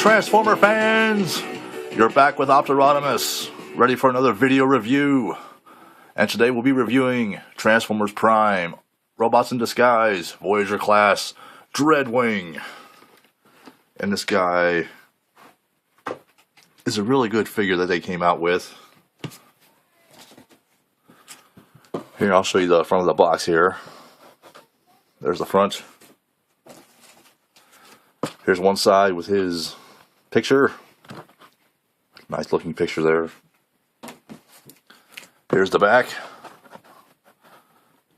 Transformer fans! You're back with Opterodimus, ready for another video review. And today we'll be reviewing Transformers Prime, Robots in Disguise, Voyager class, Dreadwing. And this guy is a really good figure that they came out with. Here, I'll show you the front of the box here. There's the front. Here's one side with his picture. Nice looking picture there. Here's the back.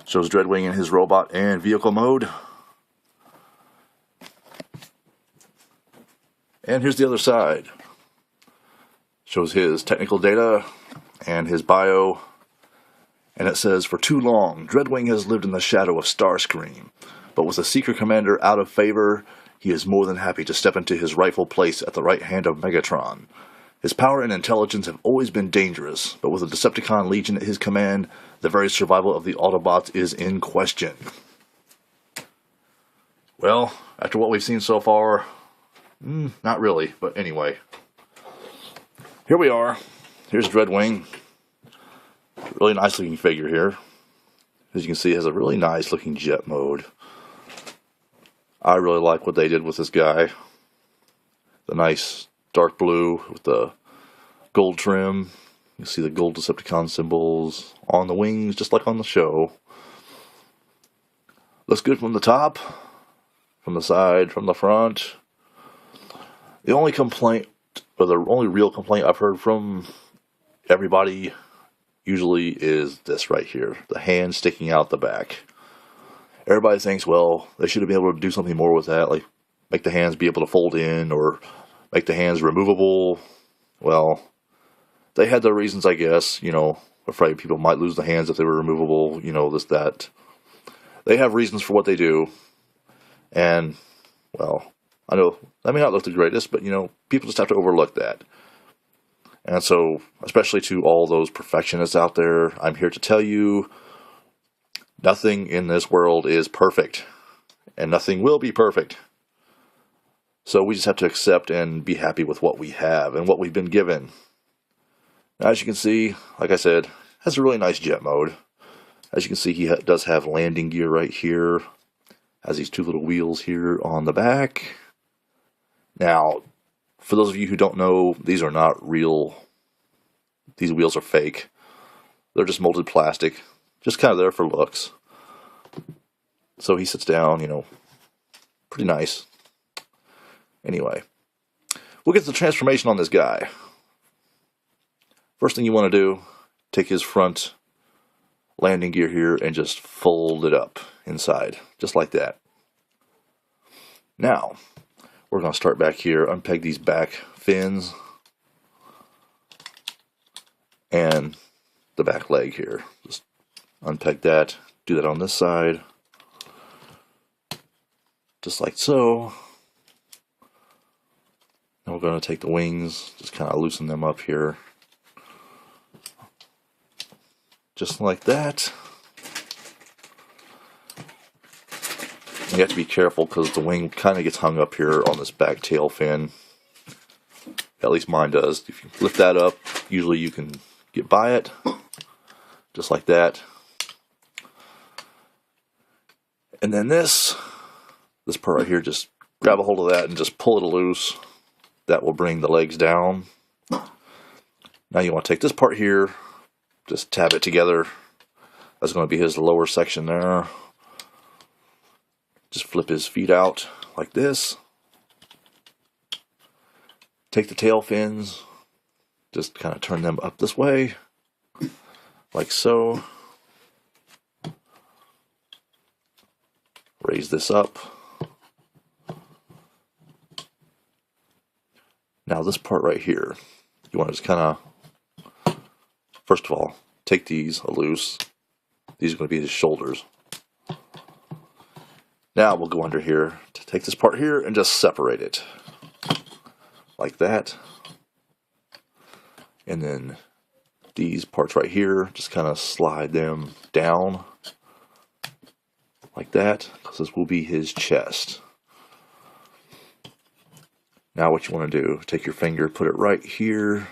Shows Dreadwing in his robot and vehicle mode. And here's the other side. Shows his technical data and his bio. And it says, for too long, Dreadwing has lived in the shadow of Starscream. But with the Seeker Commander out of favor, he is more than happy to step into his rightful place at the right hand of Megatron. His power and intelligence have always been dangerous, but with a Decepticon Legion at his command, the very survival of the Autobots is in question. Well, after what we've seen so far, not really, but anyway. Here we are. Here's Dreadwing. Really nice looking figure here. As you can see, it has a really nice looking jet mode. I really like what they did with this guy. The nice dark blue with the gold trim. You see the gold Decepticon symbols on the wings, just like on the show. Looks good from the top, from the side, from the front. The only complaint, or the only real complaint I've heard from everybody usually is this right here. The hand sticking out the back. Everybody thinks, well, they should have been able to do something more with that, like make the hands be able to fold in or make the hands removable. Well, they had their reasons, I guess, afraid people might lose the hands if they were removable, this, that. They have reasons for what they do. And, well, I know that may not look the greatest, but, people just have to overlook that. And so, especially to all those perfectionists out there, I'm here to tell you, nothing in this world is perfect, and nothing will be perfect. So we just have to accept and be happy with what we have and what we've been given. Now, as you can see, like I said, has a really nice jet mode. As you can see, he does have landing gear right here. Has these two little wheels here on the back. Now, for those of you who don't know, these are not real. These wheels are fake. They're just molded plastic. Just kind of there for looks. So he sits down, pretty nice. Anyway, we'll get to the transformation on this guy. First thing you want to do, take his front landing gear here and just fold it up inside, just like that. Now, we're going to start back here, unpeg these back fins and the back leg here. Just unpeg that, do that on this side, just like so. Now we're going to take the wings, just kind of loosen them up here, just like that. You have to be careful because the wing kind of gets hung up here on this back tail fin. At least mine does. If you lift that up, usually you can get by it, just like that. And then this part right here, just grab a hold of that and just pull it loose. That will bring the legs down. Now you want to take this part here, just tab it together. That's going to be his lower section there. Just flip his feet out like this. Take the tail fins, just kind of turn them up this way, like so. Raise this up. Now this part right here, you want to just kind of, first of all, take these loose. These are going to be his shoulders. Now we'll go under here to take this part here and just separate it. Like that. And then these parts right here, just kind of slide them down. Like that, because this will be his chest. Now what you want to do, take your finger, put it right here.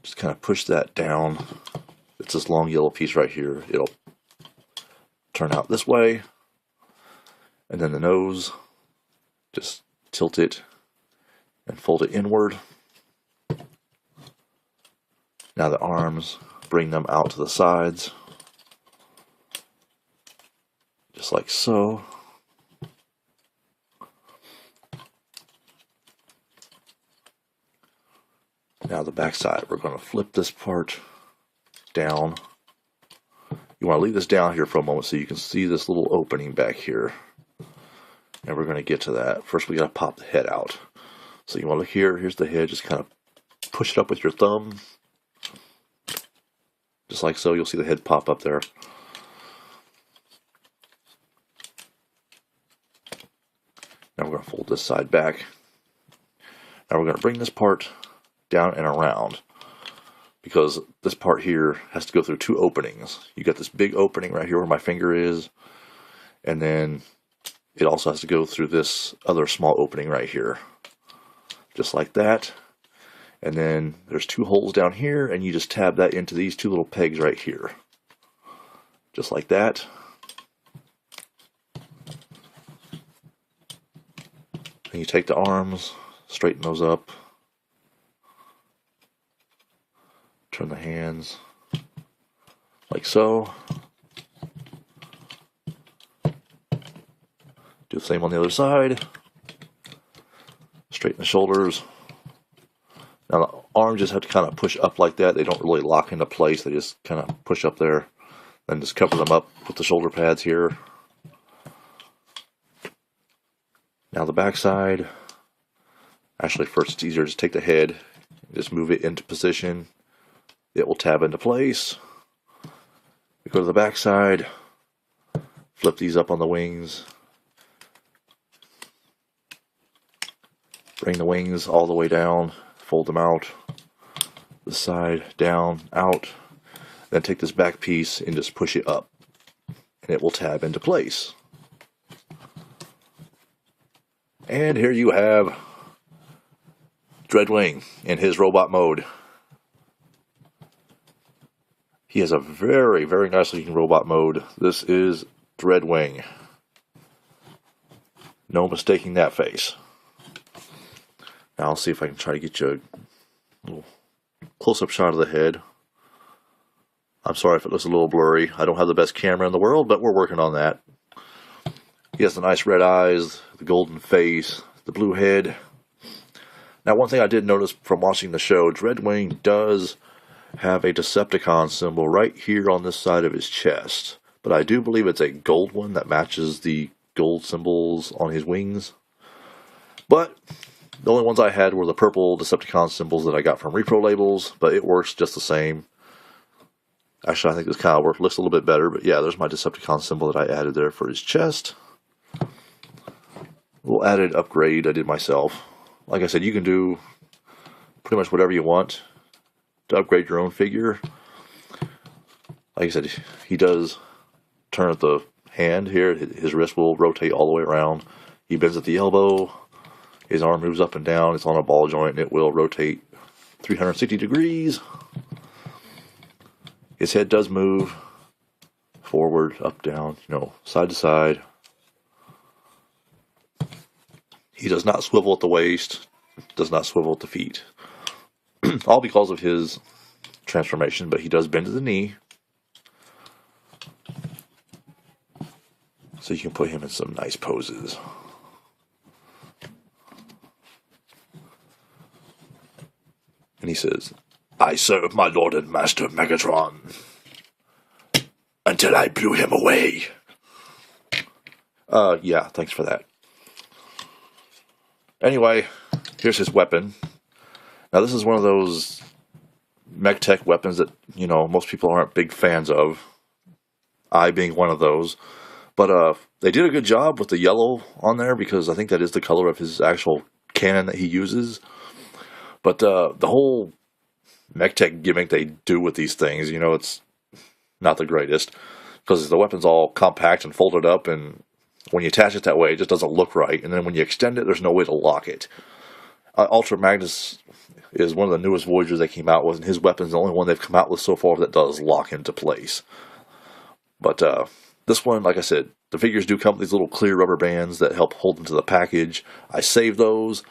Just kind of push that down. It's this long yellow piece right here. It'll turn out this way. And then the nose, just tilt it and fold it inward. Now the arms, bring them out to the sides. Just like so. Now the back side, we're going to flip this part down. You want to leave this down here for a moment so you can see this little opening back here. And we're going to get to that. First we got to pop the head out. So you want to look here, here's the head, just kind of push it up with your thumb. Just like so, you'll see the head pop up there. Now we're going to fold this side back. Now we're going to bring this part down and around, because this part here has to go through two openings. You got this big opening right here where my finger is, and then it also has to go through this other small opening right here. Just like that. And then there's two holes down here, and you just tab that into these two little pegs right here. Just like that. And you take the arms, straighten those up. Turn the hands like so. Do the same on the other side. Straighten the shoulders. Now the arms just have to kind of push up like that. They don't really lock into place. They just kind of push up there. Then just cover them up with the shoulder pads here. Now the back side. Actually, first it's easier to just take the head and just move it into position. It will tab into place. We go to the back side. Flip these up on the wings. Bring the wings all the way down. Fold them out. This side, down, out. Then take this back piece and just push it up. And it will tab into place. And here you have Dreadwing in his robot mode. He has a very, very nice looking robot mode. This is Dreadwing. No mistaking that face. Now I'll see if I can try to get you a little close-up shot of the head. I'm sorry if it looks a little blurry. I don't have the best camera in the world, but we're working on that. He has the nice red eyes, the golden face, the blue head. Now one thing I did notice from watching the show, Dreadwing does have a Decepticon symbol right here on this side of his chest. But I do believe it's a gold one that matches the gold symbols on his wings. But the only ones I had were the purple Decepticon symbols that I got from repro labels, but it works just the same. Actually, I think this kind of looks a little bit better, but yeah, there's my Decepticon symbol that I added there for his chest. A little added upgrade I did myself. Like I said, you can do pretty much whatever you want to upgrade your own figure. Like I said, he does turn at the hand here. His wrist will rotate all the way around. He bends at the elbow. His arm moves up and down. It's on a ball joint and it will rotate 360 degrees. His head does move forward, up, down, side to side. He does not swivel at the waist, does not swivel at the feet. All because of his transformation, but he does bend to the knee. So you can put him in some nice poses. And he says, "I serve my lord and master Megatron until I blew him away." Yeah, thanks for that. Anyway, here's his weapon. Now this is one of those mech tech weapons that, most people aren't big fans of. I being one of those. But they did a good job with the yellow on there, because I think that is the color of his actual cannon that he uses. But the whole mech tech gimmick they do with these things, it's not the greatest. Because the weapon's all compact and folded up, and When you attach it that way, it just doesn't look right. And then when you extend it, there's no way to lock it. Ultra Magnus is one of the newest Voyagers they came out with, and his weapon's the only one they've come out with so far that does lock into place. But this one, like I said, the figures do come with these little clear rubber bands that help hold them to the package. I saved those.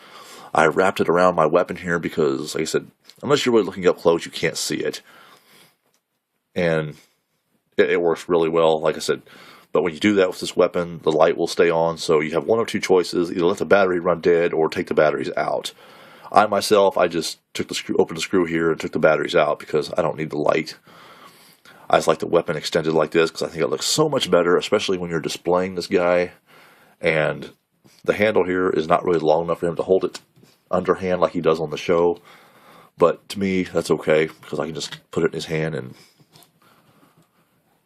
I wrapped it around my weapon here because, like I said, unless you're really looking up close, you can't see it. And it works really well, like I said. But when you do that with this weapon, the light will stay on, so you have one of two choices: either let the battery run dead or take the batteries out. I just took the screw, opened the screw here and took the batteries out because I don't need the light. I just like the weapon extended like this because I think it looks so much better, especially when you're displaying this guy. And the handle here is not really long enough for him to hold it underhand like he does on the show. But to me, that's okay because I can just put it in his hand, and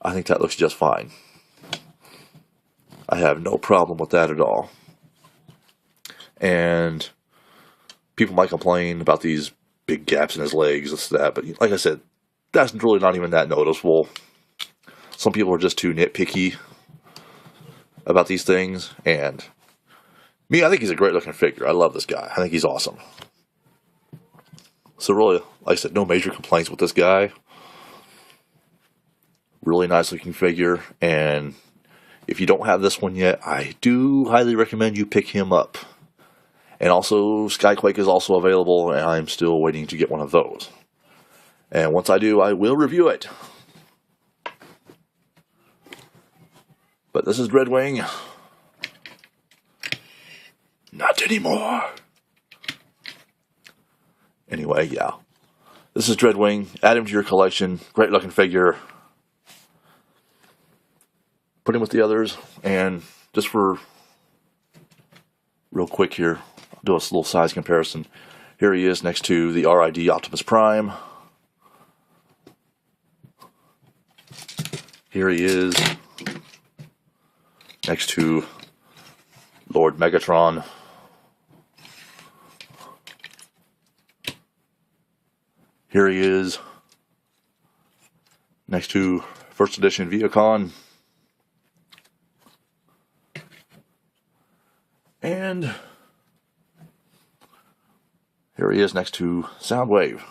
I think that looks just fine. I have no problem with that at all. And people might complain about these big gaps in his legs, this, that, but like I said, that's really not even that noticeable. Some people are just too nitpicky about these things, and me, I think he's a great looking figure. I love this guy. I think he's awesome. So really, like I said, no major complaints with this guy. Really nice looking figure, and if you don't have this one yet, I do highly recommend you pick him up. And also, Skyquake is also available, and I'm still waiting to get one of those. And once I do, I will review it. But this is Dreadwing. Not anymore. Anyway, yeah. This is Dreadwing. Add him to your collection. Great looking figure. Put him with the others, and just for real quick here, I'll do a little size comparison. Here he is next to the RID Optimus Prime. Here he is next to Lord Megatron. Here he is next to First Edition Viacon. And here he is next to Soundwave.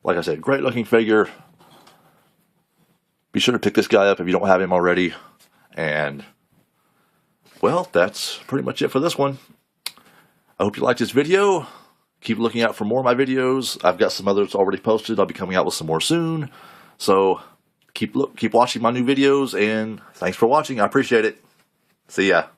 Like I said, great looking figure. Be sure to pick this guy up if you don't have him already. And, well, that's pretty much it for this one. I hope you liked this video. Keep looking out for more of my videos. I've got some others already posted. I'll be coming out with some more soon. So keep watching my new videos, and thanks for watching. I appreciate it. See ya.